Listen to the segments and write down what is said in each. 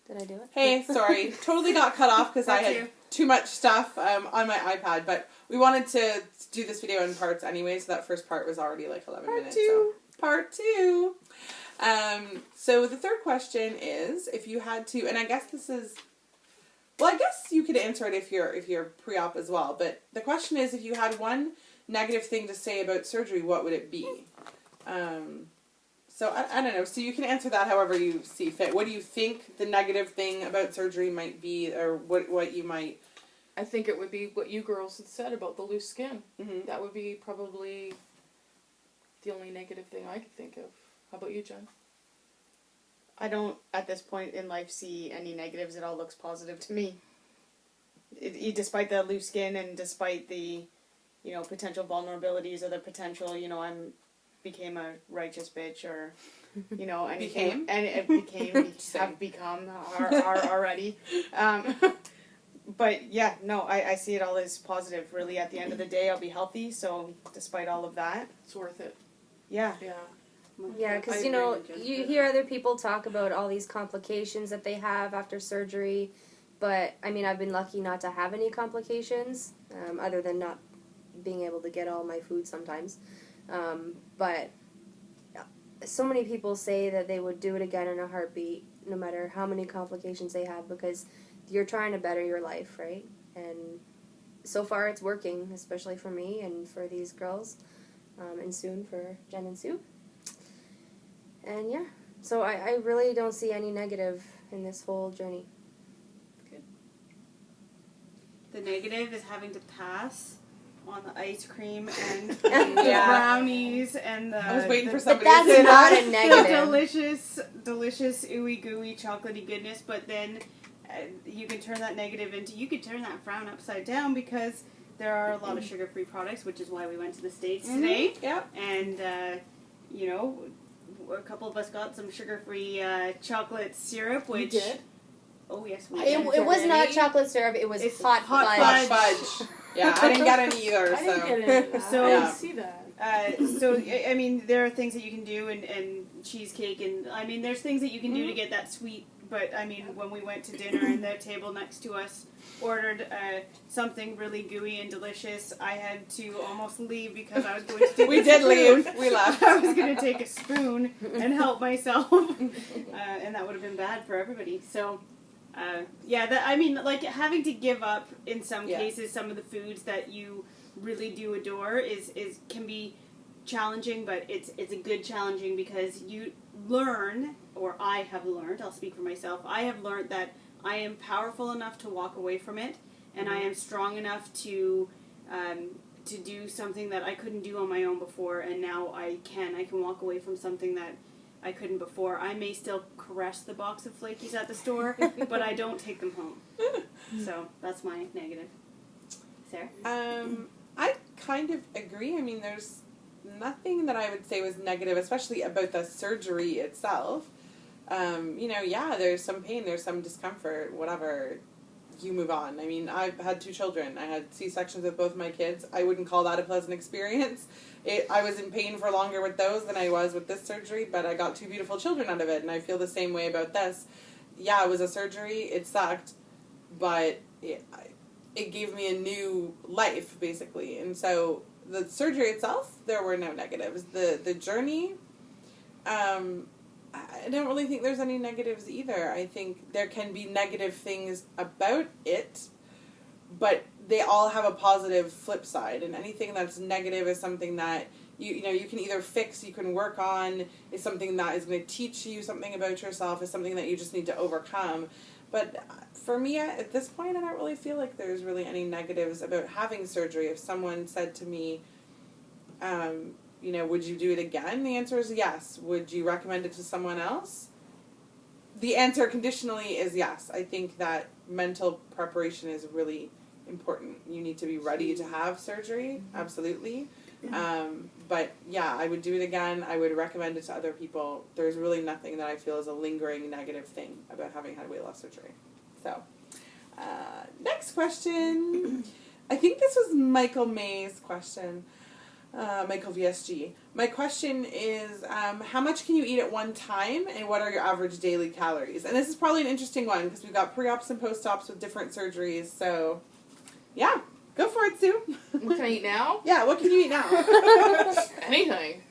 Did I do it? Hey, sorry. Totally got cut off because I had too much stuff on my iPad. But we wanted to do this video in parts anyway, so that first part was already like 11 minutes. So. Part 2. So the third question is, if you had to, and I guess this is, well, I guess you could answer it if you're pre-op as well. But the question is, if you had one negative thing to say about surgery, what would it be? So I don't know. So you can answer that however you see fit. What do you think the negative thing about surgery might be, or what you might? I think it would be what you girls had said about the loose skin. Mm-hmm. That would be probably the only negative thing I could think of. How about you, Jen? I don't, at this point in life, see any negatives. It all looks positive to me. Despite the loose skin and despite the, potential vulnerabilities or the potential, became a righteous bitch or, anything. And it have become, are already. But yeah, no, I see it all as positive. Really, at the end of the day, I'll be healthy. So despite all of that, it's worth it. Yeah. Yeah. Yeah, because, you hear other people talk about all these complications that they have after surgery, but, I mean, I've been lucky not to have any complications, other than not being able to get all my food sometimes. But so many people say that they would do it again in a heartbeat, no matter how many complications they have, because you're trying to better your life, right? And so far it's working, especially for me and for these girls, and soon for Jen and Sue. And yeah, so I really don't see any negative in this whole journey. Good. The negative is having to pass on the ice cream and the brownies and the... I was waiting for somebody to say that. That's not a negative. The delicious, ooey gooey, chocolatey goodness, but then you can turn that negative into... You could turn that frown upside down because there are a lot of sugar-free products, which is why we went to the States today. Yep. And, a couple of us got some sugar-free chocolate syrup, which... You did? Oh, yes, we did. It was not chocolate syrup, it was hot fudge. Yeah, I didn't get any either, I didn't get any of that. So, I didn't see that. I mean, there are things that you can do, and cheesecake, and, I mean, there's things that you can do to get that sweet, but, I mean, when we went to dinner and the table next to us ordered something really gooey and delicious, I had to almost leave because I was going to take We did leave. We left. I was going to take a spoon and help myself, and that would have been bad for everybody, so... having to give up in some cases some of the foods that you really do adore can be challenging, but it's a good challenging because you learn, or I have learned, I'll speak for myself, I have learned that I am powerful enough to walk away from it, and I am strong enough to do something that I couldn't do on my own before, and now I can walk away from something that I couldn't before. I may still caress the box of Flakies at the store, but I don't take them home. So that's my negative. Sarah? I kind of agree. I mean, there's nothing that I would say was negative, especially about the surgery itself. There's some pain, there's some discomfort, whatever. You move on. I mean, I've had 2 children. I had C-sections with both my kids. I wouldn't call that a pleasant experience. I was in pain for longer with those than I was with this surgery, but I got 2 beautiful children out of it, and I feel the same way about this. Yeah, it was a surgery. It sucked, but it gave me a new life, basically. And so the surgery itself, there were no negatives. The journey, I don't really think there's any negatives either. I think there can be negative things about it, but they all have a positive flip side, and anything that's negative is something that you can either fix, you can work on, is something that is going to teach you something about yourself, is something that you just need to overcome. But for me, at this point, I don't really feel like there's really any negatives about having surgery. If someone said to me, would you do it again? The answer is yes. Would you recommend it to someone else? The answer conditionally is yes. I think that mental preparation is really important. You need to be ready to have surgery, absolutely. But yeah, I would do it again. I would recommend it to other people. There's really nothing that I feel is a lingering negative thing about having had weight loss surgery. So, next question. I think this was Michael May's question. Michael VSG. My question is, how much can you eat at one time, and what are your average daily calories? And this is probably an interesting one, because we've got pre-ops and post-ops with different surgeries, so, yeah. Go for it, Sue. What can I eat now? Yeah, what can you eat now? Anything.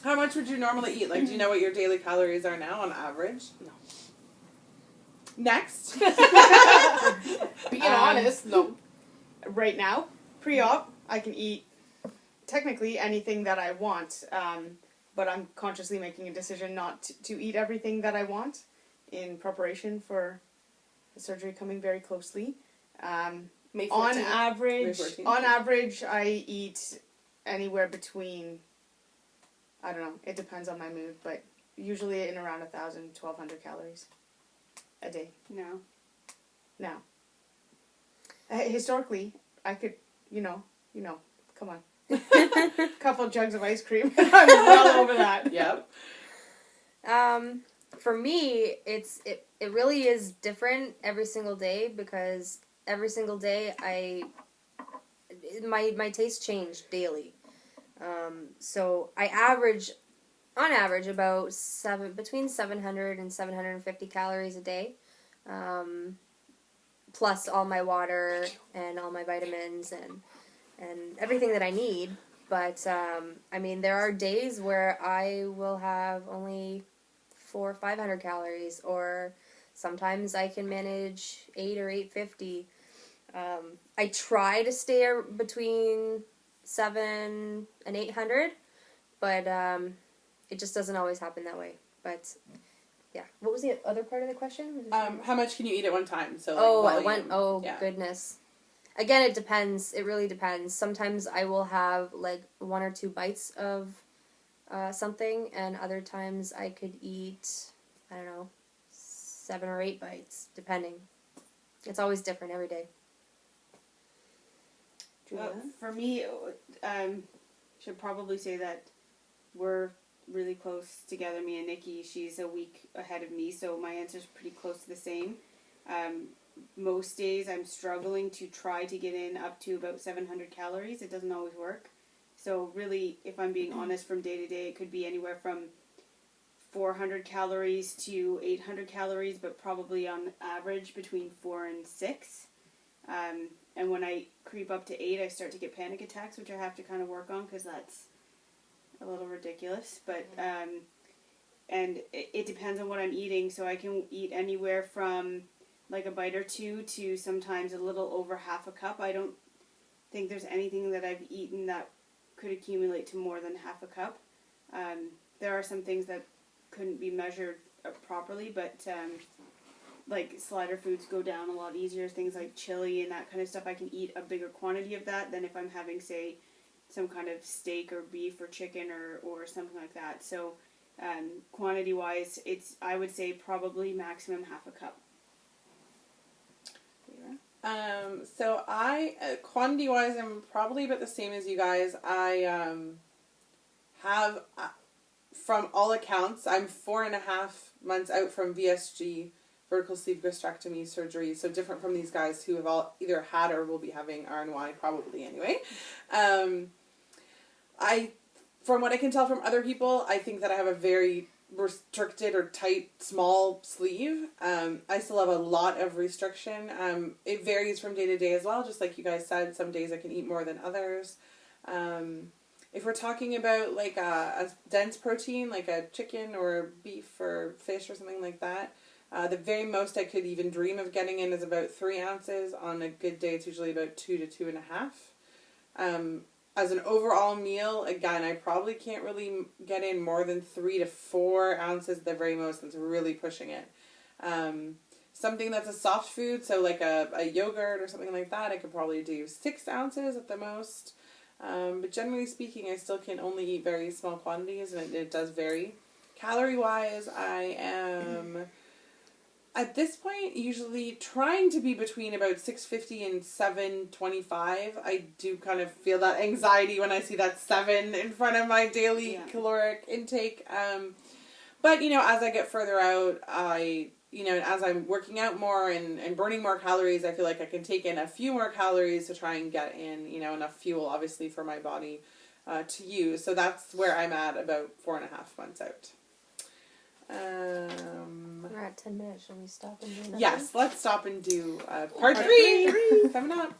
How much would you normally eat? Like, do you know what your daily calories are now on average? No. Next. Being honest, no. Right now, pre-op, I can eat technically anything that I want, but I'm consciously making a decision not to eat everything that I want in preparation for the surgery coming very closely. May 14th. On average, I eat anywhere between, I don't know, it depends on my mood, but usually in around 1,000, 1,200 calories a day. No. Now, historically, I could, come on. Couple jugs of ice cream. I'm well over that. Yep. For me, it really is different every single day, because every single day my taste change daily. So I on average about between 700 and 750 calories a day, plus all my water and all my vitamins and everything that I need. But there are days where I will have only 400 or 500 calories, or sometimes I can manage 800 or 850. I try to stay between 700 and 800, but it just doesn't always happen that way. But yeah, what was the other part of the question? How much can you eat at one time? So yeah. Goodness. Again, it depends. It really depends. Sometimes I will have like 1 or 2 bites of something, and other times I could eat, 7 or 8 bites, depending. It's always different every day. For me, should probably say that we're really close together, me and Nikki. She's a week ahead of me, so my answer's pretty close to the same. Most days I'm struggling to try to get in up to about 700 calories. It doesn't always work. So really, if I'm being honest, from day to day, it could be anywhere from 400 calories to 800 calories, but probably on average between 4 and 6. And when I creep up to 8, I start to get panic attacks, which I have to kind of work on, because that's a little ridiculous. But and it depends on what I'm eating, so I can eat anywhere from like a bite or two to sometimes a little over half a cup. I don't think there's anything that I've eaten that could accumulate to more than half a cup. There are some things that couldn't be measured properly, but like slider foods go down a lot easier. Things like chili and that kind of stuff, I can eat a bigger quantity of that than if I'm having, say, some kind of steak or beef or chicken or something like that. So quantity-wise, I would say probably maximum half a cup. So quantity-wise, I'm probably about the same as you guys. I have, from all accounts, I'm 4.5 months out from VSG, vertical sleeve gastrectomy surgery, so different from these guys who have all either had or will be having RNY, probably anyway. From what I can tell from other people, I think that I have a very restricted or tight, small sleeve. I still have a lot of restriction. It varies from day to day as well, just like you guys said. Some days I can eat more than others. If we're talking about like a dense protein, like a chicken or beef or fish or something like that, the very most I could even dream of getting in is about 3 ounces. On a good day, it's usually about 2 to 2.5. As an overall meal, again, I probably can't really get in more than 3 to 4 ounces at the very most. That's really pushing it. Something that's a soft food, so like a yogurt or something like that, I could probably do 6 ounces at the most. But generally speaking, I still can only eat very small quantities, and it does vary. Calorie-wise, I am, at this point, usually trying to be between about 650 and 725. I do kind of feel that anxiety when I see that 7 in front of my daily caloric intake. But, as I get further out, as I'm working out more and burning more calories, I feel like I can take in a few more calories to try and get in, enough fuel, obviously, for my body to use. So that's where I'm at, about 4.5 months out. We're at 10 minutes. Shall we stop and do another? Yes, let's stop and do part 3 coming up.